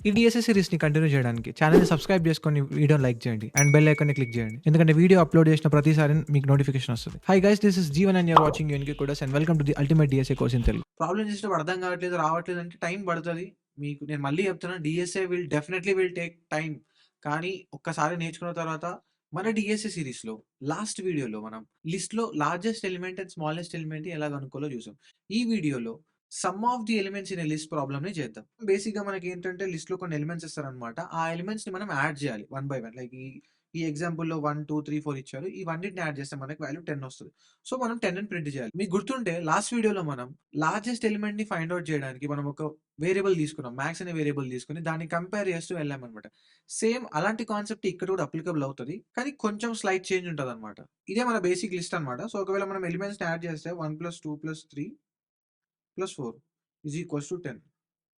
ఈ DSA సిరీస్‌ని continue చేయడానికి ఛానెల్‌ని subscribe చేసుకొని వీడియోని లైక్ చేయండి. అండ్ బెల్ ఐకాన్‌ని క్లిక్ చేయండి. ఎందుకంటే వీడియో అప్‌లోడ్ చేసిన ప్రతిసారి మీకు నోటిఫికేషన్ వస్తది. Hi guys, this is Jeevan and you are watching UNK coders and welcome to the ultimate DSA course in Telugu. Problem చేసినప్పుడు అర్థం కావట్లేదు, రావట్లేదు అంటే టైం పడతది. మీకు నేను మళ్ళీ చెప్తున్నాను, డీఎస్ఏ డెఫినైట్లీ టేక్ టైమ్. కానీ ఒక్కసారి నేర్చుకున్న తర్వాత మన డీఎస్ఏ సిరీస్‌లో లాస్ట్ వీడియోలో మనం లిస్ట్‌లో largest element and smallest element ఎలా కనుక్కోవాలో చూసాం. ఈ వీడియోలో some of the elements in a list ప్రాబ్లమ్‌ని చేద్దాం. బేసిక్‌గా మనకేంటంటే లిస్ట్‌లో కొన్ని ఎలిమెంట్స్ ఇస్తారనమాట. ఆ ఎలిమెంట్స్‌ని మనం యాడ్ చేయాలి వన్ బై వన్. లైక్ ఈ ఎగ్జాంపుల్‌లో 1, 2, 3, 4 ఇచ్చారు. ఇవన్నిటిని యాడ్ చేస్తే మనకి వాల్యూ 10 వస్తది. సో, మనం 10ని ప్రింట్ చేయాలి. మీకు గుర్తుంటే లాస్ట్ వీడియోలో మనం లార్జెస్ట్ ఎలిమెంట్‌ని ఫైండ్ ఔట్ చేయడానికి మనం ఒక వేరియబుల్ తీసుకున్నాం. మ్యాక్స్ అనే వేరియబుల్ తీసుకొని దాన్ని కంపేర్ చేస్తూ వెళ్ళామనమాట. సేమ్ అలాంటి కాన్సెప్ట్ ఇక్కడ కూడా అప్లికబుల్ అవుతది. కానీ కొంచెం స్లైట్ చేంజ్ ఉంటదనమాట. ఇదే మన బేసిక్ లిస్ట్ అనమాట. సో, ఒకవేళ మనం ఎలిమెంట్స్‌ని యాడ్ చేస్తే 1 + 2 + 3 + 4 = 10.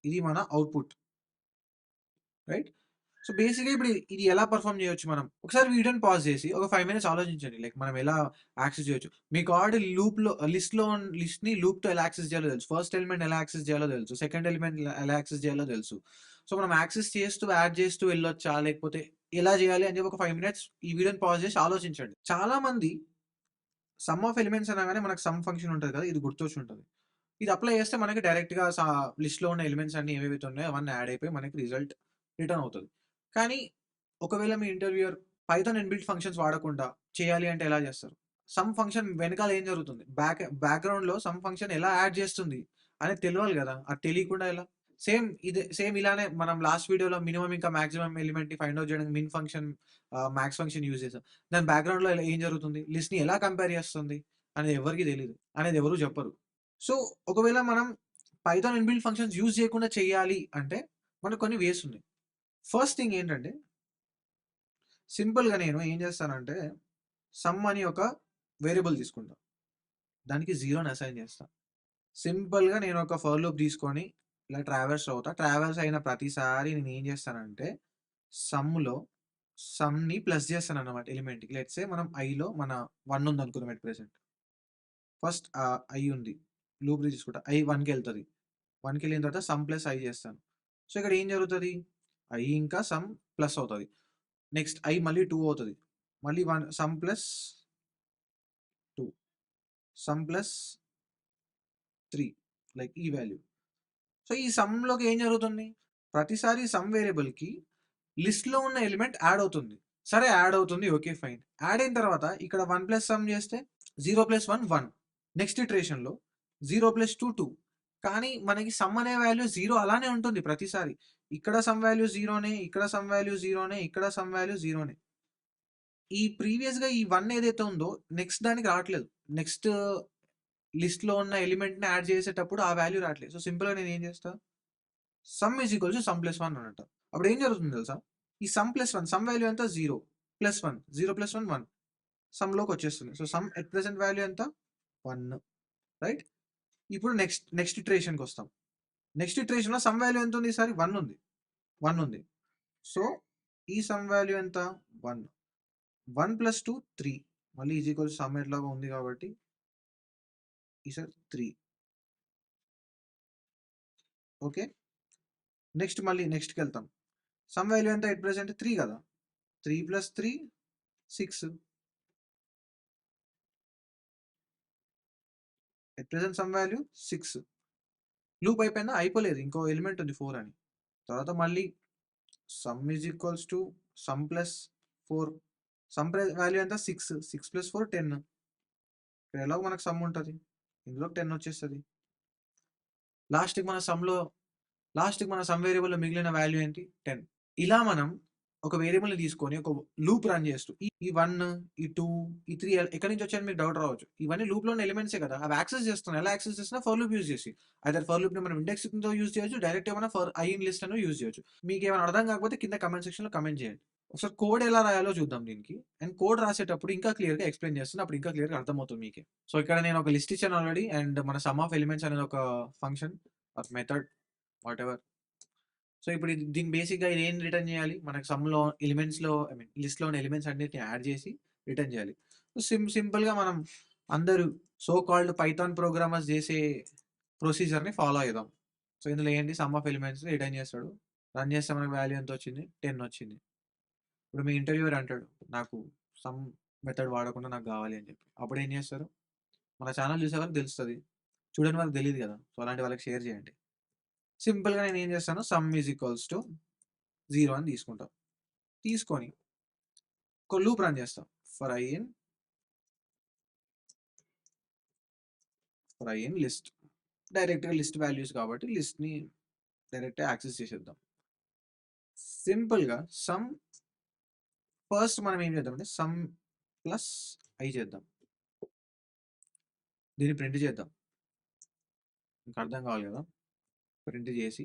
ఇది మన అవుట్‌పుట్. రైట్? సో, బేసిక్‌గా ఇప్పుడు ఇది ఎలా పెర్ఫార్మ్ చేయొచ్చు మనం? ఒకసారి వీడియోని పాజ్ చేసి ఒక 5 మినిట్స్ ఆలోచించండి. లైక్ మనం ఎలా యాక్సెస్ చేయొచ్చు. మీకు ఆల్రెడీ లిస్ట్‌ని లూప్‌తో ఎలా యాక్సెస్ చేయాలో తెలుసు. ఫస్ట్ ఎలిమెంట్ ఎలా యాక్సెస్ చేయాలో తెలుసు. సెకండ్ ఎలిమెంట్ ఎలా యాక్సెస్ చేయాలో తెలుసు. సో, మనం యాక్సెస్ చేస్తూ, యాడ్ చేస్తూ వెళ్ళొచ్చా? లేకపోతే ఎలా చేయాలి అని చెప్పి ఒక 5 మినిట్స్ ఈ వీడియోని పాజ్ చేసి ఆలోచించండి. చాలా మంది సమ్ ఆఫ్ ఎలిమెంట్స్ అనగానే మనకు సమ్ ఫంక్షన్ ఉంటది కదా! ఇది గుర్తొచ్చుంటది. ఇది అప్లై చేస్తే మనకి డైరెక్ట్‌గా లిస్ట్‌లో ఉన్న ఎలిమెంట్స్ అన్నీ ఏవేవైతే ఉన్నాయో అవన్నీ యాడ్ అయిపోయి మనకి రిజల్ట్ రిటర్న్ అవుతది. కానీ ఒకవేళ మీ ఇంటర్వ్యూయర్ పైథాన్ ఇన్‌బిల్ట్ ఫంక్షన్స్ వాడకుండా చేయాలి అంటే ఎలా చేస్తారు? సమ్ ఫంక్షన్ వెనకాల ఏం జరుగుతుంది? బ్యాక్‌గ్రౌండ్‌లో సమ్ ఫంక్షన్ ఎలా యాడ్ చేస్తుంది అనేది తెలవాలి గదా! అది తెలియకుండా ఎలా? సేమ్ ఇలానే మనం లాస్ట్ వీడియోలో మినిమమ్ ఇంకా మాక్సిమం ఎలిమెంట్‌ని ఫైండ్ ఔట్ చేయడానికి మాక్స్ ఫంక్షన్ యూజ్ చేసాం. దాని బ్యాక్‌గ్రౌండ్‌లో ఏం జరుగుతుంది? లిస్ట్‌ని ఎలా కంపేర్ చేస్తుంది అనేది ఎవరికీ తెలీదు. అనేది ఎవరు చెప్పరు. సో, ఒకవేళ మనం పైథాన్ ఇన్‌బిల్ట్ ఫంక్షన్స్ యూజ్ చేయకుండా చేయాలి అంటే మనకు కొన్ని వేస్ ఉన్నాయి. ఫస్ట్ థింగ్ ఏంటంటే సింపుల్‌గా నేను ఏం చేస్తానంటే సమ్ అని ఒక వేరియబుల్ తీసుకుంటా. దానికి 0ని అసైన్ చేస్తా. సింపుల్‌గా నేను ఒక ఫర్ లూప్ తీసుకొని ఇలా ట్రావర్స్ అవుతా. ట్రావర్స్ అయిన ప్రతిసారి నేనేం చేస్తానంటే సమ్‌లో సమ్‌ని ప్లస్ చేస్తానన్నమాట ఎలిమెంట్‌కి. లెట్స్ సే మనం ఐలో మన 1 ఉందనుకుందాం ఎట్ ప్రెజెంట్. ఫస్ట్ ఐ ఉంది. లూప్ తీసుకుంటా. ఐ 1కెళ్తది. 1కెళ్ళిన తర్వాత సమ్ ప్లస్ ఐ చేస్తాను. సో, ఇక్కడ ఏం జరుగుతది? ఐ ఇంకా సమ్ ప్లస్ అవుతది. నెక్స్ట్ ఐ మళ్ళీ 2 అవుతది. మళ్ళీ sum plus 2, sum plus 3 like ఈ వాల్యూ. సో, ఈ సమ్‌లోకి ఏం జరుగుతుంది? ప్రతిసారి సమ్ వేరియబుల్‌కి లిస్ట్‌లో ఉన్న ఎలిమెంట్ యాడ్ అవుతుంది. సరే, యాడ్ అవుతుంది. Okay, fine. యాడ్ అయిన తర్వాత ఇక్కడ 1 ప్లస్ సమ్ చేస్తే 0 ప్లస్ 1 1. Next ఇటరేషన్‌లో 0 plus 2 2. కానీ మనకి సమ్ అనే వాల్యూ 0 అలానే ఉంటుంది ప్రతిసారి. ఇక్కడ సమ్ వాల్యూ 0నే, ఇక్కడ సమ్ వాల్యూ 0నే, ఇక్కడ సమ్ వాల్యూ 0నే. ఈ ప్రీవియస్‌గా ఈ 1 ఏదైతే ఉందో నెక్స్ట్ దానికి రావట్లేదు. నెక్స్ట్ లిస్ట్‌లో ఉన్న ఎలిమెంట్‌ని యాడ్ చేసేటప్పుడు ఆ వాల్యూ రావట్లేదు. సో, సింపుల్‌గా నేనేం చేస్తా? Some is equals to sum plus 1 అని అంటా. అప్పుడు ఏం జరుగుతుందో తెలుసా? ఈ సమ్ ప్లస్ 1 సమ్ వాల్యూ ఎంత? 0 ప్లస్ 1 0 ప్లస్ 1 1 సమ్‌లోకొచ్చేస్తుంది. So, sum at present value ఎంత? 1. రైట్? ఇప్పుడు నెక్స్ట్ ఇటరేషన్‌కొస్తాం. నెక్స్ట్ ఇటరేషన్‌లో సమ్ వాల్యూ ఎంత ఉంది ఈసారి? 1 ఉంది. 1 ఉంది. సో, ఈ సమ్ వాల్యూ ఎంత? 1. 1 ప్లస్ 2 3. మళ్ళీ ఈజ్ ఈక్వల్స్ సమ్ ఎట్లాగో ఉంది కాబట్టి ఈసారి 3. ఓకే. మళ్ళీ నెక్స్ట్‌కెళ్తాం. సమ్ వాల్యూ ఎంత ఎట్ ప్రెజెంట్? 3 కదా! 3 plus 3 6. At present some value 6. Loop అయిపోయిందా? అయిపోలేదు. ఇంకో ఎలిమెంట్ ఉంది 4 అని. తర్వాత మళ్ళీ some is equals to sum plus 4. Value ఎంత? 6. 6 ప్లస్ 4 10. ఇక్కడ ఎలాగో మనకు సమ్ ఉంటది. ఇందులోకి 10 వచ్చేస్తది. లాస్ట్‌కి మన సమ్‌లో లాస్ట్‌కి మన సమ్ వేరియబుల్‌లో మిగిలిన వాల్యూ ఏంటి? 10. ఇలా మనం ఒక వేరియబుల్‌ని తీసుకొని ఒక లూప్ రన్ చేస్తూ ఈ 1, ఈ 2, ఈ 3 ఎక్కడి నుంచి వచ్చాయని మీకు డౌట్ రావచ్చు. ఇవన్నీ లూప్‌లోని ఎలిమెంట్సే కదా! అవి యాక్సెస్ చేస్తున్నాయి. ఎలా యాక్సెస్ చేస్తున్నా ఫర్ లూప్ యూజ్ చేసి. ఐదర్ ఫర్ లూప్‌ని మనం ఇండెక్సింగ్‌తో యూజ్ చేయొచ్చు. డైరెక్ట్‌గా మనం ఫర్ ఐ ఇన్ లిస్ట్ అని యూజ్ చేయొచ్చు. మీకేమైనా అర్థం కాకపోతే కింద కామెంట్ సెక్షన్‌లో కామెంట్ చేయండి. ఒకసారి కోడ్ ఎలా రాయాలో చూద్దాం దీనికి. అండ్ కోడ్ రాసేటప్పుడు ఇంకా క్లియర్‌గా ఎక్స్‌ప్లెయిన్ చేస్తాను. అప్పుడు ఇంకా క్లియర్‌గా అర్థమవుతుంది మీకే. సో, ఇక్కడ నేను ఒక లిస్ట్ ఇచ్చాను ఆల్రెడీ. అండ్ మన సమ్ ఆఫ్ ఎలిమెంట్స్ అనేది ఒక function are method whatever. So, ఇప్పుడు దీన్ని బేసిక్‌గా ఇదేం రిటర్న్ చేయాలి? మనకు సమ్‌లో ఎలిమెంట్స్‌లో ఐ మీన్ లిస్ట్‌లో ఉన్న ఎలిమెంట్స్ అన్నిటిని యాడ్ చేసి రిటర్న్ చేయాలి. సింపుల్‌గా మనం అందరూ సో కాల్డ్ పైథాన్ ప్రోగ్రామర్స్ చేసే ప్రొసీజర్‌ని ఫాలో అయిదాం. సో, ఇందులో ఏంటి సమ్ ఆఫ్ ఎలిమెంట్స్ రిటర్న్ చేస్తాడు. రన్ చేస్తే మనకు వాల్యూ ఎంత వచ్చింది? 10 వచ్చింది. ఇప్పుడు మీ ఇంటర్వ్యూయర్ అంటాడు, నాకు సమ్ మెథడ్ వాడకుండా నాకు కావాలి అని చెప్పి. అప్పుడు ఏం చేస్తారు? మన ఛానల్ చూసే వాళ్ళకి తెలుస్తది. చూడని వాళ్ళకి తెలీదు కదా! సో, అలాంటి వాళ్ళకి షేర్ చేయండి. సింపుల్‌గా నేను ఏం చేస్తాను, సమ్ ఈజ్ ఈక్వల్స్ టు 0 అని తీసుకుంటా. తీసుకొని ఒక లూప్ రన్ చేస్తా. For I in list. డైరెక్ట్‌గా లిస్ట్ వాల్యూస్ కాబట్టి లిస్ట్‌ని డైరెక్ట్‌గా యాక్సెస్ చేసేద్దాం. సింపుల్‌గా ఫస్ట్ మనం ఏం చేద్దామంటే సమ్ ప్లస్ ఐ చేద్దాం. దీన్ని ప్రింట్ చేద్దాం. మీకు అర్థం కావాలి కదా! ప్రింట్ చేసి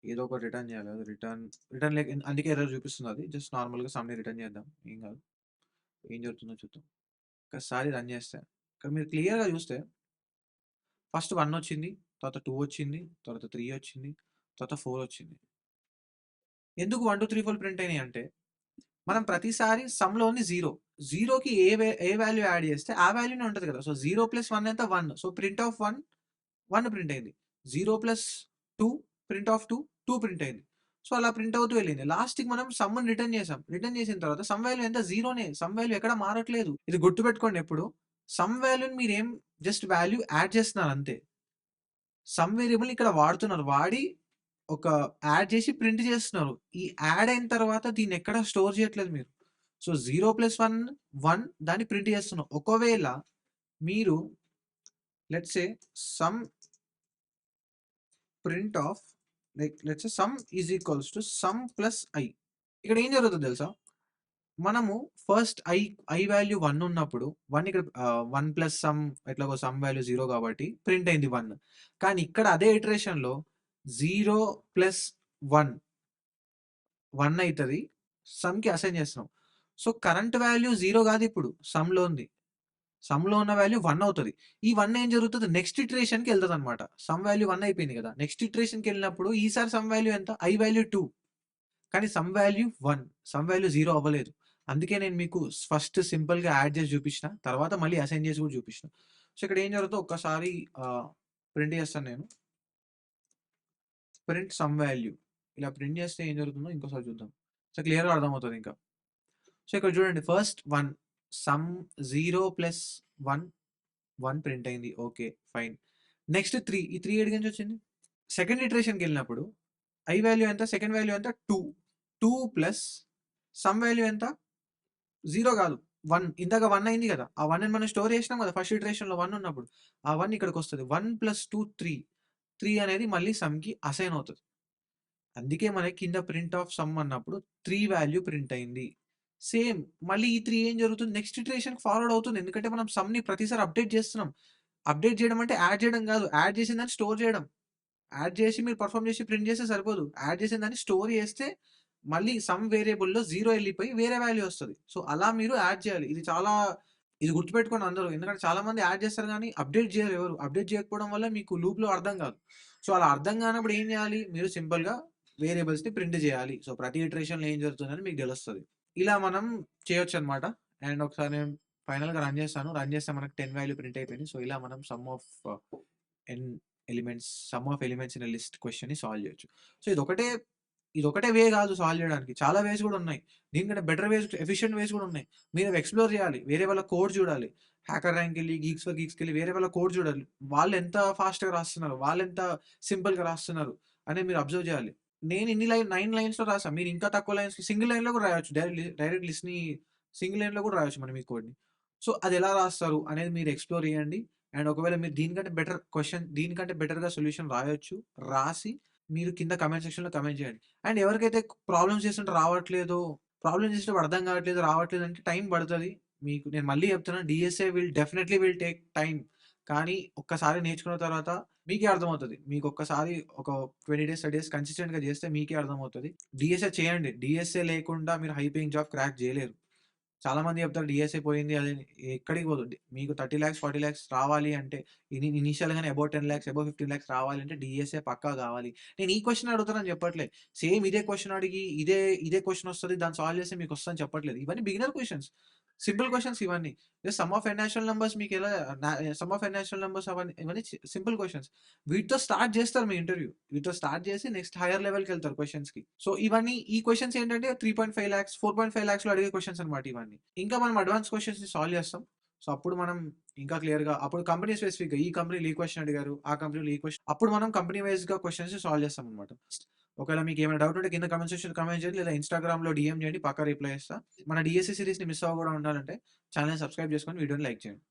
ఏదో ఒకటి రిటర్న్ చేయాలి కదా! రిటర్న్ లేక అందుకే ఎర్రర్ చూపిస్తుంది అది. జస్ట్ నార్మల్‌గా సమ్‌ని రిటర్న్ చేద్దాం. ఏం కాదు. ఏం జరుగుతుందో చూద్దాం. ఒక్కసారి రన్ చేస్తే ఇక్కడ మీరు క్లియర్‌గా చూస్తే ఫస్ట్ 1 వచ్చింది. తర్వాత 2 వచ్చింది. తర్వాత 3 వచ్చింది. తర్వాత 4 వచ్చింది. ఎందుకు 1, 2, 3, 4 ప్రింట్ అయినాయి అంటే మనం ప్రతిసారి సమ్‌లోని 0. 0కి ఏ వాల్యూ యాడ్ చేస్తే ఆ వాల్యూనే ఉంటది కదా! సో, 0 + 1 ఎంత? 1. సో, ప్రింట్ ఆఫ్ 1, 1 ప్రింట్ అయింది. 0 + 2 ప్రింట్ ఆఫ్ 2, 2 ప్రింట్ అయింది. సో, అలా ప్రింట్ అవుతూ వెళ్ళింది. లాస్ట్‌కి మనం సమ్‌ని రిటర్న్ చేసాం. రిటర్న్ చేసిన తర్వాత సమ్ వాల్యూ ఎంత? 0నే. సమ్ వాల్యూ ఎక్కడ మారట్లేదు. ఇది గుర్తుపెట్టుకోండి ఎప్పుడు. సమ్ వాల్యూని మీరేం జస్ట్ వాల్యూ యాడ్ చేస్తున్నారు అంతే. సమ్ వేరియబుల్‌ని ఇక్కడ వాడుతున్నారు. వాడి ఒక యాడ్ చేసి ప్రింట్ చేస్తున్నారు. ఈ యాడ్ అయిన తర్వాత దీన్నెక్కడ స్టోర్ చేయట్లేదు మీరు. సో, 0 + 1, 1 దాన్ని ప్రింట్ చేస్తున్నాం. ఒకవేళ మీరు let's say some print of let's say some is equals to sum plus I. ఇక్కడ ఏం జరుగుతదో తెలుసా? మనము ఫస్ట్ ఐ వాల్యూ 1 ఉన్నప్పుడు 1 ఇక్కడ 1 ప్లస్ సమ్ ఎట్లాగో సమ్ వాల్యూ 0 కాబట్టి ప్రింట్ అయింది 1. కానీ ఇక్కడ అదే ఇటరేషన్‌లో 0 ప్లస్ 1 1 అయితది. సమ్‌కి అసైన్ చేస్తున్నాం. సో, కరెంట్ వాల్యూ 0 గాదిప్పుడు సమ్‌లో ఉంది. సమ్‌లో ఉన్న వాల్యూ 1 అవుతది. ఈ 1 ఏం జరుగుతది నెక్స్ట్ ఇటరేషన్‌కి ఎళ్తదనమాట. సమ్ వాల్యూ 1 అయిపోయింది గదా! నెక్స్ట్ ఇటరేషన్‌కెళ్ళినప్పుడు ఈసారి సమ్ వాల్యూ ఎంత? I value 2. కానీ సమ్ వాల్యూ 1. సమ్ వాల్యూ 0 అవ్వలేదు. అందుకే నేను మీకు ఫస్ట్ సింపుల్‌గా యాడ్ చేసి చూపించిన. తర్వాత మళ్ళీ అసైన్ చేసి కూడా చూపించిన. సో, ఇక్కడ ఏం జరుగుతదో ఒక్కసారి ప్రింట్ చేస్తాను నేను. Print some value. ఇలా ప్రింట్ చేస్తే ఏం జరుగుతుందో ఇంకోసారి చూద్దాం. సో, క్లియర్‌గా అర్థమవుతదింకా. సో, ఇక్కడ చూడండి ఫస్ట్ 1 సమ్ 0 ప్లస్ 1, 1 ప్రింట్ అయింది. ఓకే. ఫైన్. నెక్స్ట్ 3 ఈ 3 ఏడికి నుంచి వచ్చింది? సెకండ్ ఇటరేషన్‌కెళ్ళినప్పుడు ఐ వాల్యూ ఎంత? సెకండ్ వాల్యూ ఎంత? 2. 2 ప్లస్ సమ్ వాల్యూ ఎంత? 0 గాదు. 1 ఇందాక 1 అయింది గదా! ఆ 1ని మనం స్టోర్ చేసినాం గదా! ఫస్ట్ ఇటరేషన్‌లో 1 ఉన్నప్పుడు. ఆ 1 ఇక్కడికొస్తది. 1 + 2 3. 3 అనేది మళ్ళీ సమ్‌కి అసైన్ అవుతది. అందుకే మనకి కింద ప్రింట్ ఆఫ్ సమ్ అన్నప్పుడు 3 వాల్యూ ప్రింట్ అయింది. సేమ్ మళ్ళీ ఈ 3 ఏం జరుగుతుంది? నెక్స్ట్ ఇటరేషన్‌కి ఫార్వర్డ్ అవుతుంది. ఎందుకంటే మనం సమ్‌ని ప్రతిసారి అప్డేట్ చేస్తున్నాం. అప్డేట్ చేయడం అంటే యాడ్ చేయడం గాదు. యాడ్ చేసిన దాన్ని స్టోర్ చేయడం. యాడ్ చేసి మీరు పెర్ఫార్మ్ చేసి ప్రింట్ చేస్తే సరిపోదు. యాడ్ చేసిన దాన్ని స్టోర్ చేస్తే మళ్ళీ సమ్ వేరియబుల్‌లో 0 ఎళ్ళిపోయి వేరే వాల్యూ వస్తది. సో, అలా మీరు యాడ్ చేయాలి. ఇది గుర్తుపెట్టుకోండి అందరూ. ఎందుకంటే చాలా మంది యాడ్ చేస్తారు గానీ అప్డేట్ చేయరు ఎవరు. అప్డేట్ చేయకపోవడం వల్ల మీకు లూప్‌లో అర్థం కాదు. సో, అలా అర్థం కానప్పుడు ఏం చేయాలి? మీరు సింపుల్‌గా వేరియబుల్స్‌ని ప్రింట్ చేయాలి. సో, ప్రతి ఇటరేషన్‌లో ఏం జరుగుతుందని మీకు తెలుస్తది. ఇలా మనం చేయొచ్చనమాట. అండ్ ఒకసారి నేను ఫైనల్‌గా రన్ చేస్తాను. రన్ చేస్తే మనకు 10 వాల్యూ ప్రింట్ అయిపోయింది. సో, ఇలా మనం N sum of elements in a list క్వెషన్‌ని సాల్వ్ చేయొచ్చు. సో, ఇదొకటే వే గాదు సాల్వ్ జేయడానికి. చాలా వేస్ గూడా ఉన్నాయి. దీనికంటే బెటర్ వేస్, ఎఫిషియెంట్ వేస్ గూడా ఉన్నాయి. మీరవి ఎక్స్‌ప్లోర్ జేయాలి. వేరే వాళ్ళ కోడ్ జూడాలి. హ్యాకర్ ర్యాంక్‌కెళ్ళి, గీక్స్ ఫర్ గీక్స్‌కెళ్ళి వేరే వాళ్ళ కోడ్ జూడాలి. వాళ్ళెంత ఫాస్ట్‌గా రాస్తున్నారు, వాళ్ళెంత సింపుల్‌గా రాస్తున్నారు అనేది మీరు అబ్జర్వ్ జేయాలి. నేను 9 లైన్స్‌లో రాసా. మీరు ఇంకా తక్కువ లైన్స్‌లో సింగిల్ లైన్‌లో గూడా రాయొచ్చు. డైరెక్ట్ లిస్ట్‌ని సింగిల్ లైన్‌లో గూడా రాయొచ్చు మనం ఈ కోడ్‌ని. సో, అదెలా రాస్తారు అనేది మీరు ఎక్స్‌ప్లోర్ జేయండి. అండ్ ఒకవేళ మీరు దీనికంటే బెటర్‌గా సొల్యూషన్ రాయొచ్చు. రాసి మీరు కింద కామెంట్ సెక్షన్‌లో కామెంట్ చేయండి. అండ్ ఎవరికైతే ప్రాబ్లమ్స్ చేస్తుంటే రావట్లేదో, ప్రాబ్లమ్ చేసేటప్పుడు అర్థం కావట్లేదు, రావట్లేదు అంటే టైం పడతది. మీకు నేను మళ్ళీ చెప్తున్నాను డీఎస్ఏ డెఫినైట్లీ టేక్ టైమ్. కానీ ఒక్కసారి నేర్చుకున్న తర్వాత మీకే అర్థమవుతది. మీకొక్కసారి ఒక 20 డేస్, 30 డేస్ కన్సిస్టెంట్‌గా చేస్తే మీకే అర్థమవుతది. డీఎస్ఏ చేయండి. డీఎస్ఏ లేకుండా మీరు హై పేయింగ్ జాబ్ క్రాక్ చేయలేరు. చాలా మంది చెప్తారు డీఎస్ఏ పోయింది అది ఎక్కడికి పోదు. మీకు 30,00,000, 40,00,000 రావాలి అంటే ఇనీషియల్‌గానే అబోవ్ 10,00,000, అబోవ్ 15,00,000 రావాలి అంటే డీఎస్ఏ పక్కా కావాలి. నేను ఈ క్వెషన్ అడుగుతానని చెప్పట్లే. సేమ్ ఇదే క్వెషన్ అడిగి ఇదే క్వెషన్ వస్తది. దాన్ని సాల్వ్ చేస్తే మీకొస్తదని చెప్పట్లేదు. ఇవన్నీ బిగినర్ క్వెషన్స్. సింపుల్ క్వెషన్స్ ఇవన్నీ. Just sum of N natural numbers మీకెలా sum of N natural numbers ఇవన్నీ సింపుల్ క్వెషన్స్. వీటితో స్టార్ట్ జేస్తారు మీ ఇంటర్వ్యూ. వీటితో స్టార్ట్ జేసి నెక్స్ట్ హైయర్ లెవెల్‌కెళ్తారు క్వెషన్స్‌కి. సో, ఇవన్నీ ఈ క్వెషన్స్ ఏంటంటే 3.5 లాక్స్, 4.5 లాక్స్‌లో అడిగే క్వెషన్స్ అన్నమాట ఇవన్నీ. ఇంకా మనం అడ్వాన్స్ క్వెషన్స్‌ని సాల్వ్ చేస్తాం. సో, అప్పుడు మనం ఇంకా క్లియర్‌గా అప్పుడు కంపెనీ స్పెసిఫిక్‌గా ఈ కంపెనీలో ఈ క్వెషన్ అడిగారు. ఆ కంపెనీలో ఈ క్వెషన్ అప్పుడు మనం కంపెనీ వైస్‌గా క్వెషన్స్‌ని సాల్వ్ చేస్తామన్నమాట. ఒకవేళ మీకేమైనా డౌట్ ఉంటే కింద కామెంట్ సెక్షన్‌లో కామెంట్ చేయండి. లేదా ఇన్‌స్టాగ్రామ్‌లో డీఎం చేయండి. పక్కా రిప్లై ఇస్తా. మన డీఎస్సీ సీరీస్‌ని మిస్ అవ్వకుండా ఉండాలంటే ఛానెల్‌ని సబ్స్క్రైబ్ చేసుకొని వీడియోని లైక్ చేయండి.